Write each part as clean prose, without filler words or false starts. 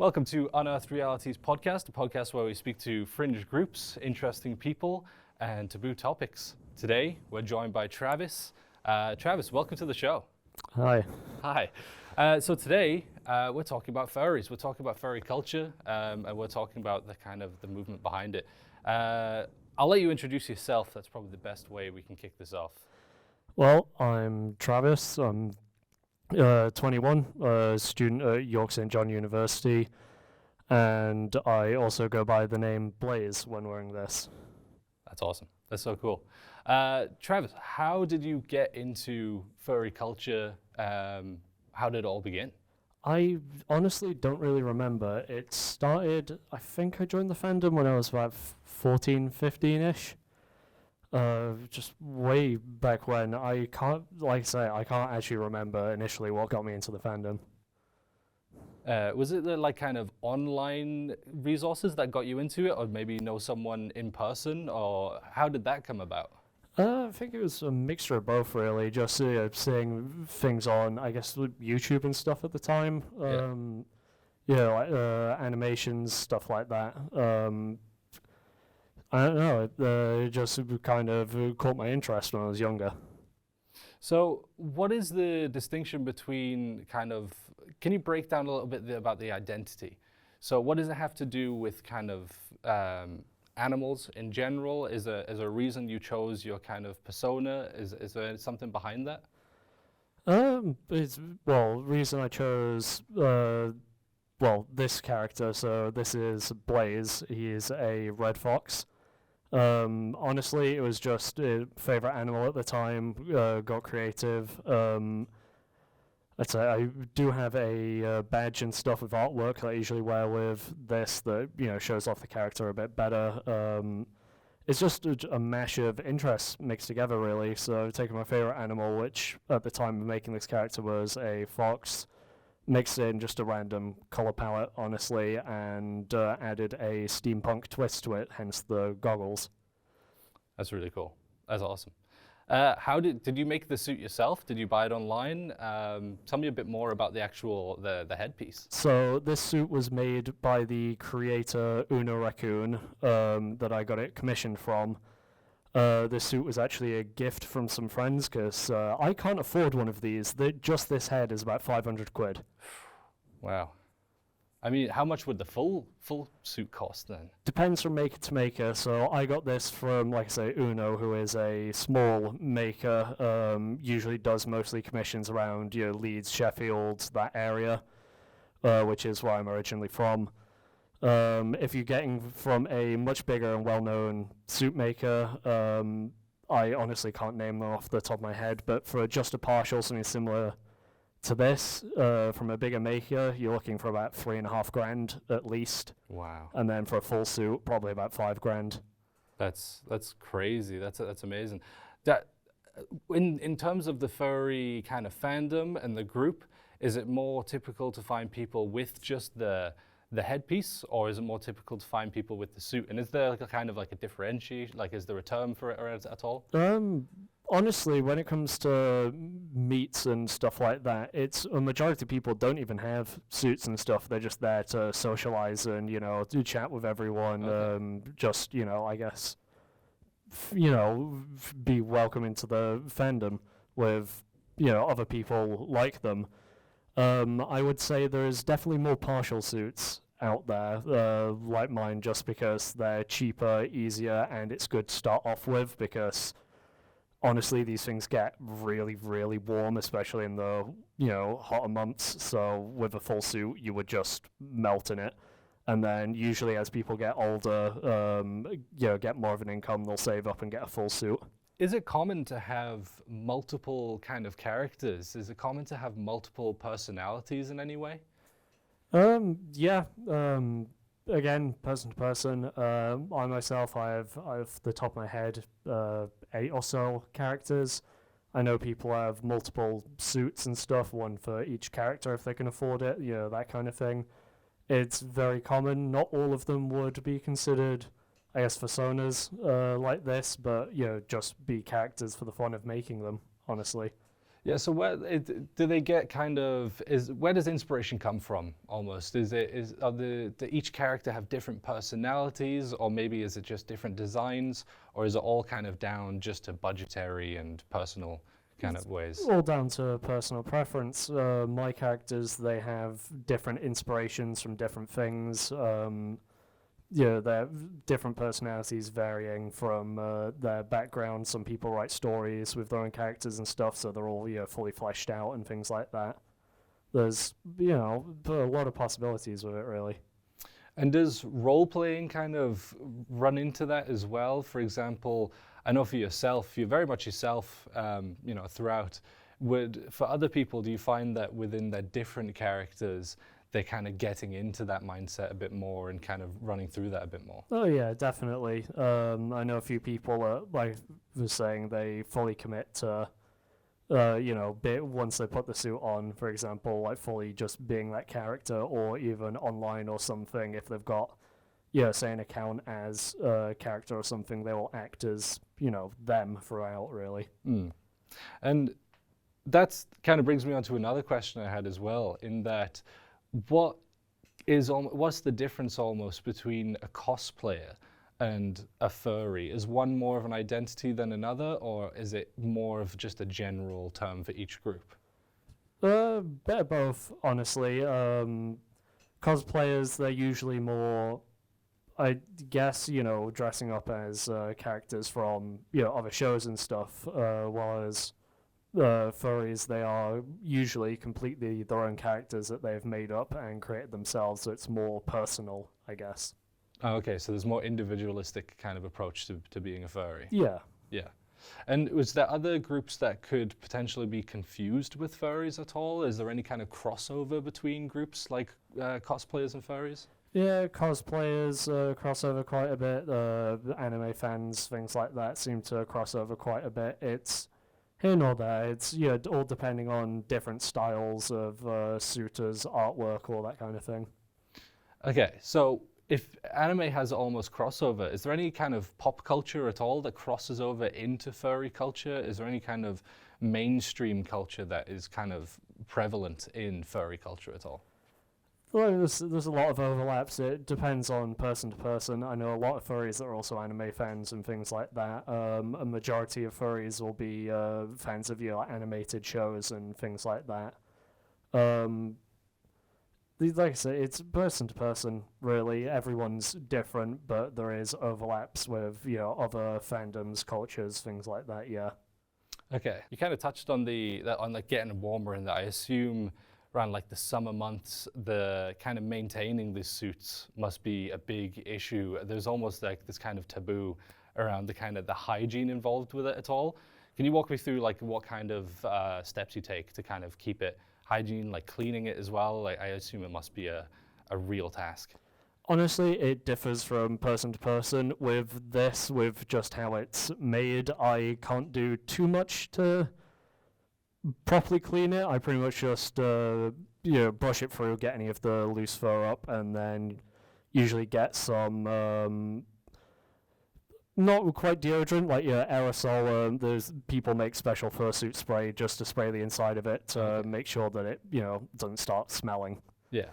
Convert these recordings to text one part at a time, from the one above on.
Welcome to Unearthed Realities podcast, a podcast where we speak to fringe groups, interesting people, and taboo topics. Today, we're joined by Travis. Travis, welcome to the show. Hi. Hi. So today, we're talking about furries. We're talking about furry culture, and we're talking about the movement behind it. I'll let you introduce yourself. That's probably the best way we can kick this off. Well, I'm Travis. I'm 21, a student at York St. John University, and I also go by the name Blaze when wearing this. That's awesome. That's so cool. Travis, how did you get into furry culture? How did it all begin? I honestly don't really remember. It started, I think I joined the fandom when I was about 14, 15-ish. Just way back when. I can't actually remember initially what got me into the fandom. Was it the kind of online resources that got you into it, or maybe know someone in person, or how did that come about? I think it was a mixture of both, really. Just seeing things on, I guess, YouTube and stuff at the time. Animations, stuff like that. I don't know. It just kind of caught my interest when I was younger. So, what is the distinction between can you break down a little bit about the identity? So, what does it have to do with animals in general? Is there a reason you chose your kind of persona? Is there something behind that? Reason I chose this character. So this is Blaze. He is a red fox. Honestly, it was just a favorite animal at the time. Got creative. I'd say I do have a badge and stuff with artwork that I usually wear with this that shows off the character a bit better. It's just a mash of interests mixed together, really. So I've taken my favorite animal, which at the time of making this character was a fox, mixed in just a random color palette, honestly, and added a steampunk twist to it, hence the goggles. That's really cool. That's awesome. How did you make the suit yourself? Did you buy it online? Tell me a bit more about the actual the headpiece. So this suit was made by the creator Uno Raccoon that I got it commissioned from. This suit was actually a gift from some friends because I can't afford one of these. Just this head is about 500 quid. Wow. I mean, how much would the full suit cost then? Depends from maker to maker. So I got this from, like I say, Uno, who is a small maker. Usually does mostly commissions around Leeds, Sheffield, that area, which is where I'm originally from. If you're getting from a much bigger and well-known suit maker, I honestly can't name them off the top of my head, but for just a partial, something similar to this, from a bigger maker, you're looking for about $3,500 at least. Wow. And then for a full suit, probably about $5,000. That's crazy. That's amazing. That in terms of the furry kind of fandom and the group, is it more typical to find people with just the headpiece, or is it more typical to find people with the suit? And is there a differentiation? Is there a term for it at all? Honestly, when it comes to meets and stuff like that, it's a majority of people don't even have suits and stuff. They're just there to socialize and, do chat with everyone. Okay. I guess, be welcome into the fandom with, other people like them. I would say there's definitely more partial suits out there, like mine, just because they're cheaper, easier, and it's good to start off with because honestly, these things get really, really warm, especially in the, hotter months. So with a full suit, you would just melt in it. And then usually as people get older, get more of an income, they'll save up and get a full suit. Is it common to have multiple kind of characters? Is it common to have multiple personalities in any way? Yeah. Again, person to person. I myself, I have the top of my head 8 or so characters. I know people have multiple suits and stuff, one for each character if they can afford it, that kind of thing. It's very common. Not all of them would be considered, I guess, personas like this, but just be characters for the fun of making them, honestly. Yeah, so do they get kind of, where does inspiration come from almost? Do each character have different personalities, or maybe is it just different designs, or is it all kind of down just to budgetary and personal kind of ways? All down to personal preference. My characters, they have different inspirations from different things. They have different personalities varying from their background. Some people write stories with their own characters and stuff, so they're all fully fleshed out and things like that. There's a lot of possibilities with it, really. And does role playing kind of run into that as well? For example, I know for yourself, you're very much yourself, throughout. For other people, do you find that within their different characters, they're kind of getting into that mindset a bit more and kind of running through that a bit more? Oh yeah, definitely. I know a few people, like I was saying, they fully commit to, once they put the suit on, for example, like fully just being that character, or even online or something, if they've got, say an account as a character or something, they will act as, them throughout, really. And that kind of brings me on to another question I had as well, in that what's the difference almost between a cosplayer and a furry? Is one more of an identity than another, or is it more of just a general term for each group? Bit of both, honestly. Cosplayers, they're usually more, I guess, dressing up as characters from, other shows and stuff, whereas furries, they are usually completely their own characters that they've made up and created themselves, so it's more personal, I guess. Oh, okay, so there's more individualistic kind of approach to being a furry. Yeah. Yeah. And was there other groups that could potentially be confused with furries at all? Is there any kind of crossover between groups like cosplayers and furries? Yeah, cosplayers cross over quite a bit. Anime fans, things like that, seem to cross over quite a bit. It's here nor there. It's all depending on different styles of suitors, artwork, all that kind of thing. Okay, so if anime has almost crossover, is there any kind of pop culture at all that crosses over into furry culture? Is there any kind of mainstream culture that is kind of prevalent in furry culture at all? Well, there's a lot of overlaps. It depends on person to person. I know a lot of furries that are also anime fans and things like that. A majority of furries will be fans of like animated shows and things like that. Like I say, it's person to person, really. Everyone's different, but there is overlaps with other fandoms, cultures, things like that. Yeah. Okay, you kind of touched on like getting warmer, and that I assume around like the summer months, the kind of maintaining these suits must be a big issue. There's almost like this kind of taboo around the kind of the hygiene involved with it at all. Can you walk me through like what kind of steps you take to kind of keep it hygiene, like cleaning it as well? Like I assume it must be a real task. Honestly, it differs from person to person. With just how it's made, I can't do too much to properly clean it. I pretty much just brush it through, get any of the loose fur up, and then usually get some not quite deodorant, like aerosol. There's people make special fursuit spray just to spray the inside of it to make sure that it doesn't start smelling. Yeah.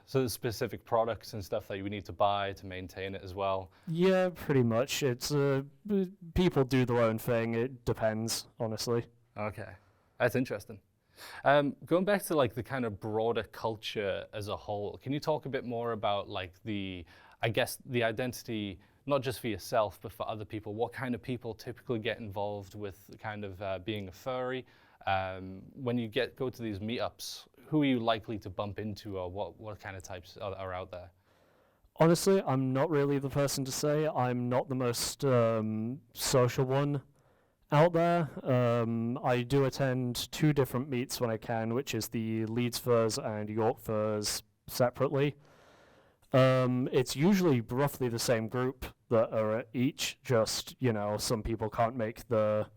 So there's specific products and stuff that you need to buy to maintain it as well. Yeah, pretty much. It's people do their own thing. It depends, honestly. Okay. That's interesting. Going back to like the kind of broader culture as a whole, can you talk a bit more about like the identity, not just for yourself, but for other people? What kind of people typically get involved with kind of being a furry? When you go to these meetups, who are you likely to bump into, or what kind of types are out there? Honestly, I'm not really the person to say. I'm not the most social one out there. I do attend 2 different meets when I can, which is the Leeds Furs and York Furs separately. It's usually roughly the same group that are at each, just, some people can't make the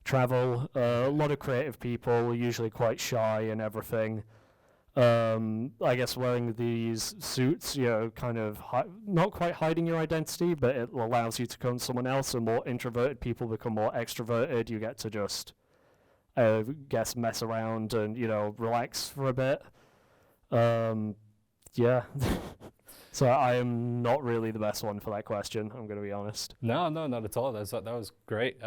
travel. A lot of creative people, usually quite shy and everything. I guess wearing these suits, kind of not quite hiding your identity, but it allows you to become someone else. And more introverted people become more extroverted. You get to just, guess mess around and relax for a bit. Yeah. So I am not really the best one for that question. I'm going to be honest. No, not at all. That was great.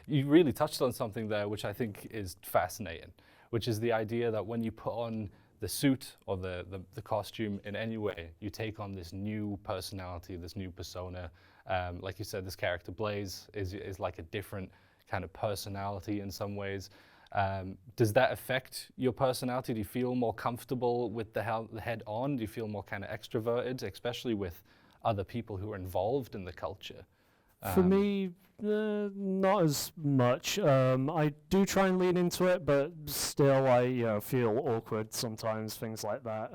You really touched on something there, which I think is fascinating, which is the idea that when you put on the suit or the costume in any way, you take on this new personality, this new persona. Like you said, this character Blaze is like a different kind of personality in some ways. Does that affect your personality? Do you feel more comfortable with the head on? Do you feel more kind of extroverted, especially with other people who are involved in the culture? For me, not as much. I do try and lean into it, but still, I feel awkward sometimes. Things like that.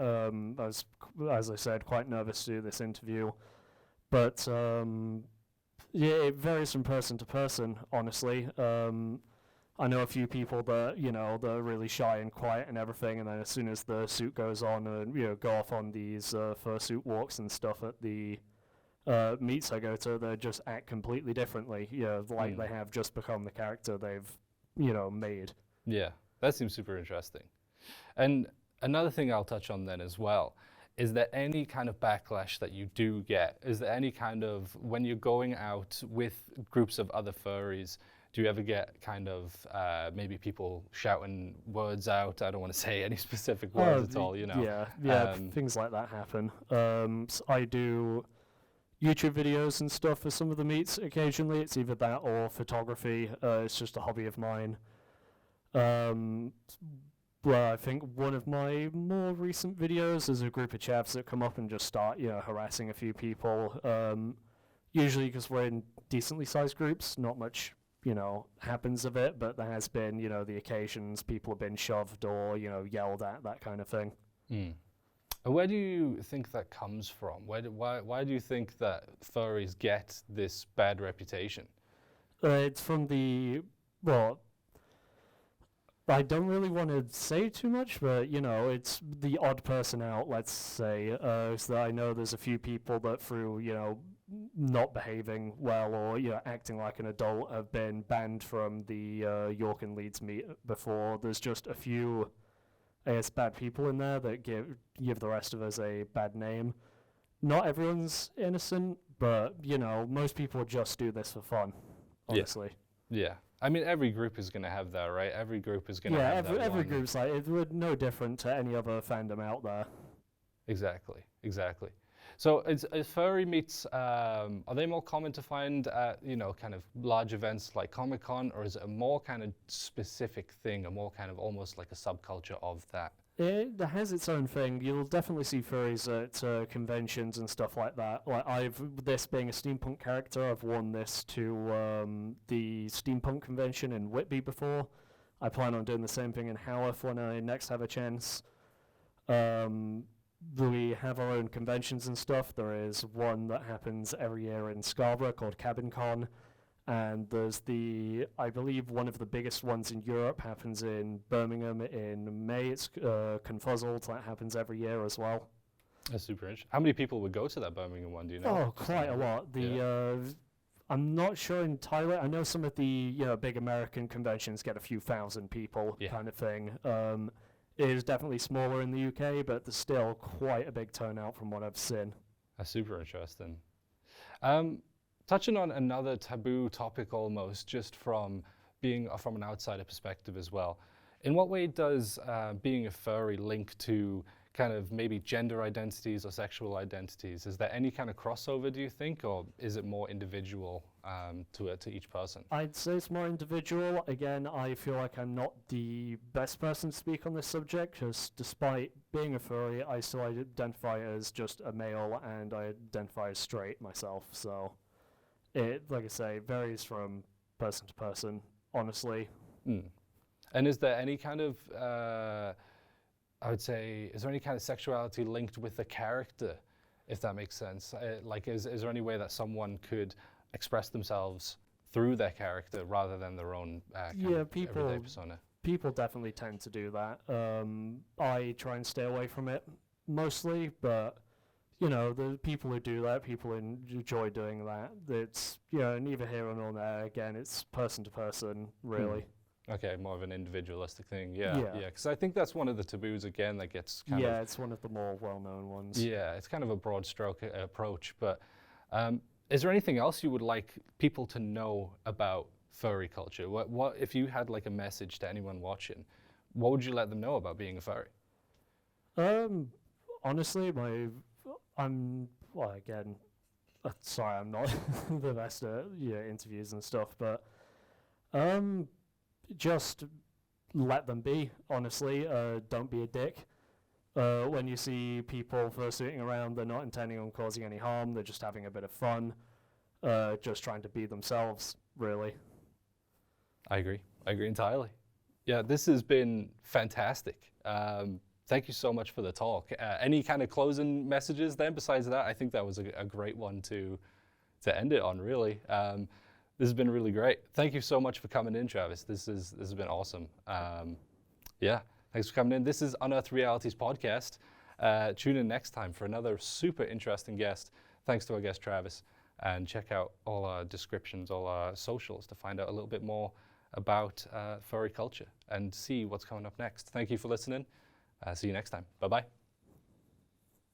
As I said, quite nervous to do this interview, but yeah, it varies from person to person. Honestly, I know a few people that they're really shy and quiet and everything, and then as soon as the suit goes on and go off on these fursuit walks and stuff at the meets I go to, they just act completely differently. Like they have just become the character they've made. Yeah, that seems super interesting. And another thing I'll touch on then as well, is there any kind of backlash that you do get? Is there any kind of, when you're going out with groups of other furries, do you ever get kind of maybe people shouting words out? I don't want to say any specific words at all, Yeah, things like that happen. So I do YouTube videos and stuff for some of the meets occasionally. It's either that or photography. It's just a hobby of mine. Well, I think one of my more recent videos is a group of chavs that come up and just start, harassing a few people. Usually because we're in decently sized groups, not much, happens of it, but there has been, the occasions people have been shoved or, yelled at, that kind of thing. Mm. Where do you think that comes from? Why do you think that furries get this bad reputation? It's from well, I don't really want to say too much, but, it's the odd person out, let's say. So I know there's a few people that through, not behaving well or, acting like an adult have been banned from the York and Leeds meet before. There's just a few bad people in there that give the rest of us a bad name. Not everyone's innocent, but, most people just do this for fun, honestly. Yeah. I mean, every group is going to have that, right? Every group is going to have that. Yeah, every group's like, it would no different to any other fandom out there. Exactly. So is furry meets, are they more common to find at, kind of large events like Comic-Con, or is it a more kind of specific thing, a more kind of almost like a subculture of that? It has its own thing. You'll definitely see furries at conventions and stuff like that. Like this being a steampunk character, I've worn this to the steampunk convention in Whitby before. I plan on doing the same thing in Haworth when I next have a chance. We have our own conventions and stuff. There is one that happens every year in Scarborough called Cabin Con. And there's I believe one of the biggest ones in Europe happens in Birmingham in May. It's Confuzzled, that happens every year as well. That's super interesting. How many people would go to that Birmingham one, do you know? Oh, quite a lot. I'm not sure entirely. I know some of the big American conventions get a few thousand people kind of thing. It is definitely smaller in the UK, but there's still quite a big turnout from what I've seen. That's super interesting. Touching on another taboo topic almost, just from an outsider perspective as well. In what way does being a furry link to kind of maybe gender identities or sexual identities? Is there any kind of crossover, do you think, or is it more individual to each person? I'd say it's more individual. Again, I feel like I'm not the best person to speak on this subject, because despite being a furry, I still identify as just a male, and I identify as straight myself, so it, like I say, varies from person to person, honestly. Mm. And is there any kind of, I would say, is there any kind of sexuality linked with the character, if that makes sense? Like, is there any way that someone could express themselves through their character rather than their own everyday persona? People definitely tend to do that. I try and stay away from it mostly, but the people who do that, people enjoy doing that. It's neither here nor there. Again, it's person to person, really. Okay, more of an individualistic thing. Yeah, Yeah. yeah. Because I think that's one of the taboos again that gets kind Yeah, of. it's one of the more well-known ones. Yeah, it's kind of a broad stroke approach. But is there anything else you would like people to know about furry culture? What if you had like a message to anyone watching? What would you let them know about being a furry? Honestly, well, again, sorry, I'm not the best at interviews and stuff, but just let them be. Honestly, don't be a dick. When you see people fursuiting around, they're not intending on causing any harm. They're just having a bit of fun, just trying to be themselves. Really. I agree. I agree entirely. Yeah, this has been fantastic. Thank you so much for the talk. Any kind of closing messages then besides that? I think that was a great one to end it on, really. This has been really great. Thank you so much for coming in, Travis. This has been awesome. Yeah, thanks for coming in. This is Unearthed Realities Podcast. Tune in next time for another super interesting guest. Thanks to our guest, Travis. And check out all our descriptions, all our socials to find out a little bit more about furry culture and see what's coming up next. Thank you for listening. See you next time. Bye-bye.